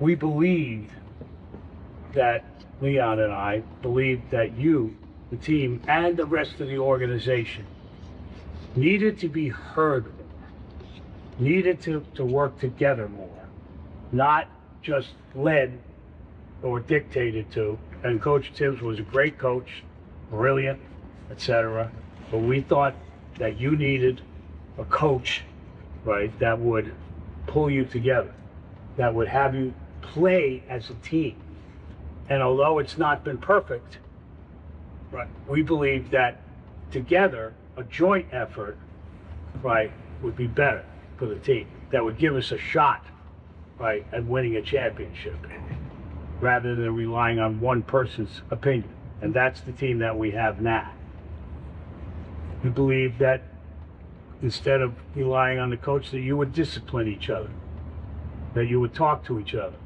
we believed that Leon and I believed that you, the team, and the rest of the organization needed to be heard more, needed to work together more, not just led or dictated to. And Coach Tibbs was a great coach, brilliant, etc. But we thought that you needed a coach, right, that would pull you together, that would have you play as a team. And although it's not been perfect, right, we believe that together, a joint effort, right, would be better for the team. That would give us a shot, right, at winning a championship, rather than relying on one person's opinion. And that's the team that we have now. We believe that instead of relying on the coach, that you would discipline each other, that you would talk to each other,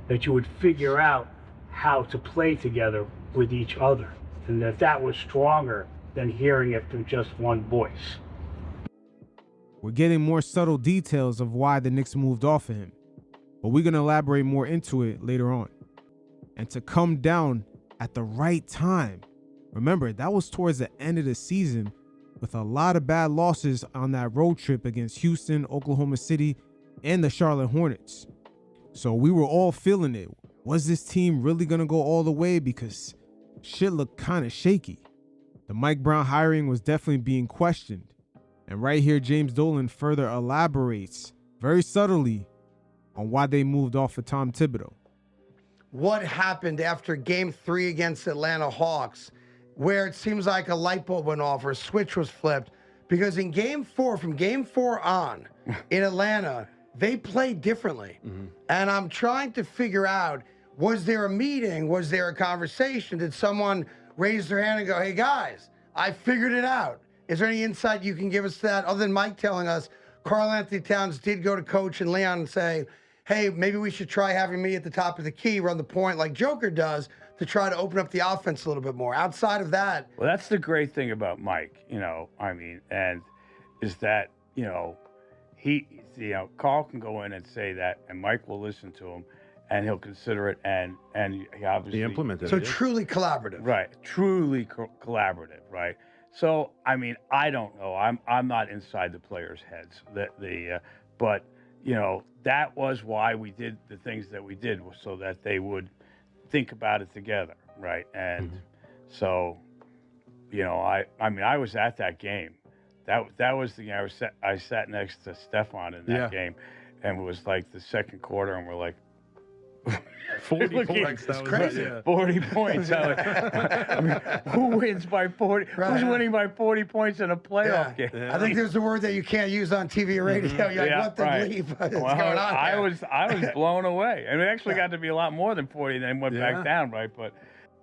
that you would figure out how to play together with each other, and that was stronger than hearing it through just one voice. We're getting more subtle details of why the Knicks moved off of him, but we're going to elaborate more into it later on. And to come down at the right time. Remember, that was towards the end of the season with a lot of bad losses on that road trip against Houston, Oklahoma City, and the Charlotte Hornets. So we were all feeling it. Was this team really going to go all the way? Because shit looked kind of shaky. The Mike Brown hiring was definitely being questioned. And right here, James Dolan further elaborates very subtly on why they moved off of Tom Thibodeau. What happened after Game 3 against Atlanta Hawks, where it seems like a light bulb went off or a switch was flipped? Because in Game 4, from Game 4 on, in Atlanta, they played differently. And I'm trying to figure out, was there a meeting? Was there a conversation? Did someone raise their hand and go, hey guys, I figured it out? Is there any insight you can give us to that, other than Mike telling us Karl Anthony Towns did go to Coach and Leon and say, hey, maybe we should try having me at the top of the key, run the point like Joker does, to try to open up the offense a little bit more. Outside of that. Well, that's the great thing about Mike, and is that, Karl can go in and say that, and Mike will listen to him, and he'll consider it, and he obviously implemented so it. Truly collaborative. Right, truly collaborative, right? So, I don't know. I'm not inside the players' heads. But that was why we did the things that we did, was so that they would think about it together, right? And so, I was at that game. That was the game. I sat next to Stefan in that game, and it was like the second quarter, and we're like, 40 points. That's crazy. 40 points. Who wins by 40? Right. Who's winning by 40 points in a playoff game? I think there's a word that you can't use on TV or radio. You're like, what the bleep is going on I there? was blown away. And it actually got to be a lot more than 40, then went back down, right? But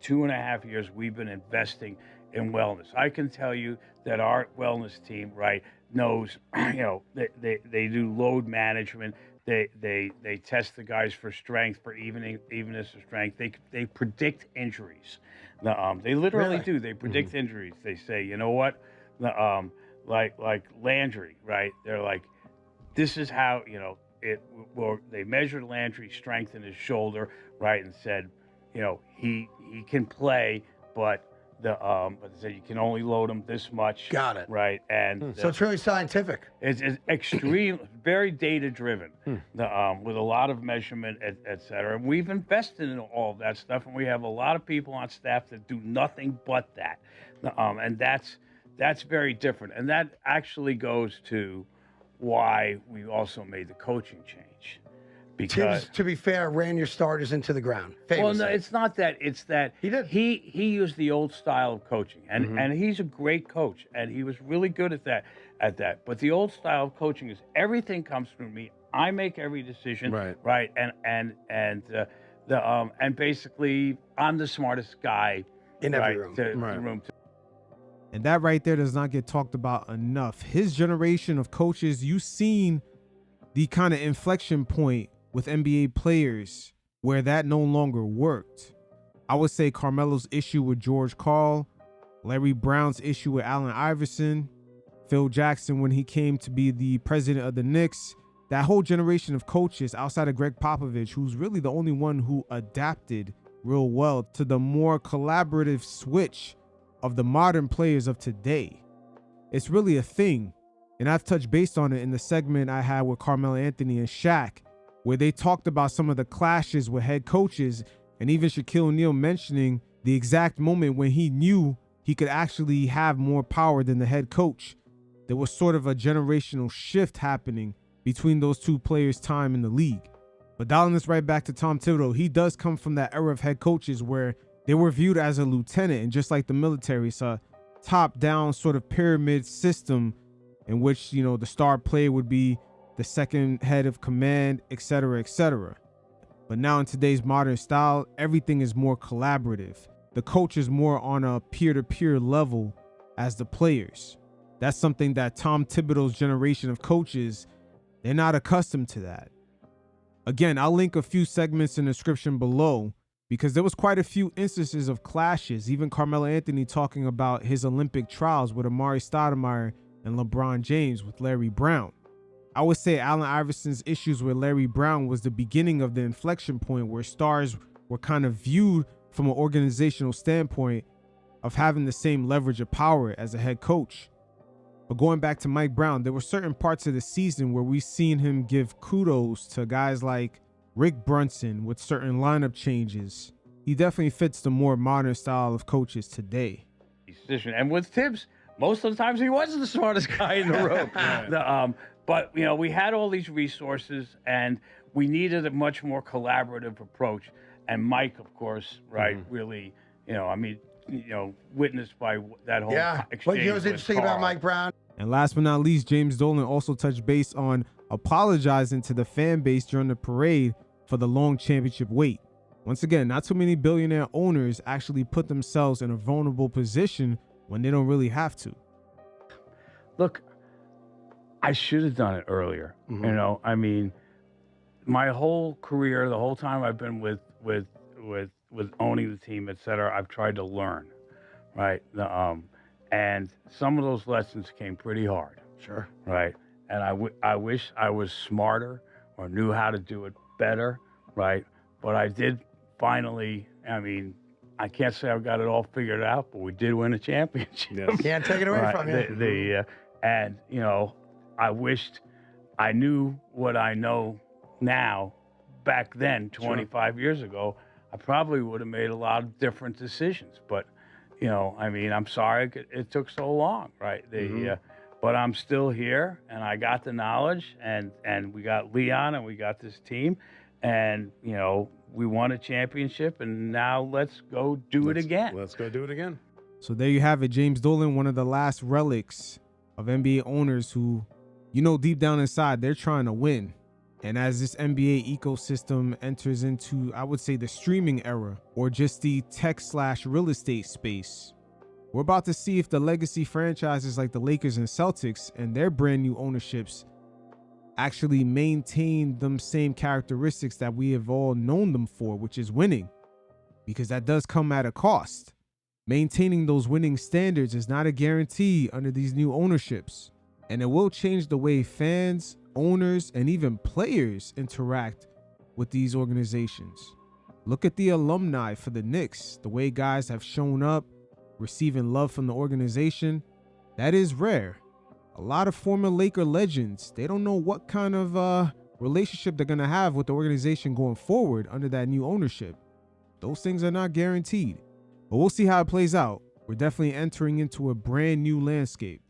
2.5 years we've been investing in wellness. I can tell you that our wellness team, right, knows, they do load management. They test the guys for strength, for evenness of strength. They predict injuries. They literally do. They predict injuries. They say, you know what, like Landry, right? They're like, this is how they measured Landry's strength in his shoulder, right, and said, he can play, but they said you can only load him this much. Got it. Right, and so it's really scientific. It's extreme, very data driven, with a lot of measurement, et cetera. And we've invested in all of that stuff, and we have a lot of people on staff that do nothing but that. And that's very different. And that actually goes to why we also made the coaching change. Because, Tibbs, to be fair, ran your starters into the ground. Famously. Well, no, it's not that. It's that he did. He used the old style of coaching, and he's a great coach, and he was really good at that. But the old style of coaching is everything comes through me. I make every decision, right, and basically I'm the smartest guy in every room. The room. And that right there does not get talked about enough. His generation of coaches, you've seen the kind of inflection point with NBA players where that no longer worked. I would say Carmelo's issue with George Karl, Larry Brown's issue with Allen Iverson, Phil Jackson when he came to be the president of the Knicks, that whole generation of coaches outside of Greg Popovich, who's really the only one who adapted real well to the more collaborative switch of the modern players of today. It's really a thing. And I've touched base on it in the segment I had with Carmelo Anthony and Shaq, where they talked about some of the clashes with head coaches, and even Shaquille O'Neal mentioning the exact moment when he knew he could actually have more power than the head coach. There was sort of a generational shift happening between those two players' time in the league. But dialing this right back to Tom Thibodeau, he does come from that era of head coaches where they were viewed as a lieutenant, and just like the military, it's a top-down sort of pyramid system in which, you know, the star player would be the second head of command, etc., etc. But now in today's modern style, everything is more collaborative. The coach is more on a peer-to-peer level as the players. That's something that Tom Thibodeau's generation of coaches, they're not accustomed to that. Again, I'll link a few segments in the description below because there was quite a few instances of clashes, even Carmelo Anthony talking about his Olympic trials with Amari Stoudemire and LeBron James with Larry Brown. I would say Allen Iverson's issues with Larry Brown was the beginning of the inflection point where stars were kind of viewed from an organizational standpoint of having the same leverage of power as a head coach. But going back to Mike Brown, there were certain parts of the season where we've seen him give kudos to guys like Rick Brunson with certain lineup changes. He definitely fits the more modern style of coaches today. And with Tibbs, most of the times he wasn't the smartest guy in the room. But, you know, we had all these resources and we needed a much more collaborative approach. And Mike, of course, really, witnessed by that whole exchange. What was interesting about Mike Brown? And last but not least, James Dolan also touched base on apologizing to the fan base during the parade for the long championship wait. Once again, not too many billionaire owners actually put themselves in a vulnerable position when they don't really have to. Look, I should have done it earlier. Mm-hmm. You know, I mean, my whole career, the whole time I've been with owning the team, et cetera, I've tried to learn, right? And some of those lessons came pretty hard. Sure. Right. And I wish I was smarter or knew how to do it better, right? But I did finally, I mean, I can't say I've got it all figured out, but we did win a championship. Yes. Can't take it away from you. And, you know, I wished I knew what I know now back then, 25 years ago. I probably would have made a lot of different decisions. But, you know, I mean, I'm sorry it took so long, right? But I'm still here, and I got the knowledge, and we got Leon, and we got this team, and, you know, we won a championship, and now let's go do it again. Let's go do it again. So there you have it, James Dolan, one of the last relics of NBA owners who, you know, deep down inside, they're trying to win. And as this NBA ecosystem enters into, I would say, the streaming era or just the tech/real estate space, we're about to see if the legacy franchises like the Lakers and Celtics and their brand new ownerships actually maintain them same characteristics that we have all known them for, which is winning, because that does come at a cost. Maintaining those winning standards is not a guarantee under these new ownerships, and it will change the way fans, owners, and even players interact with these organizations. Look at the alumni for the Knicks, the way guys have shown up, receiving love from the organization. That is rare. A lot of former Laker legends, they don't know what kind of relationship they're going to have with the organization going forward under that new ownership. Those things are not guaranteed, but we'll see how it plays out. We're definitely entering into a brand new landscape.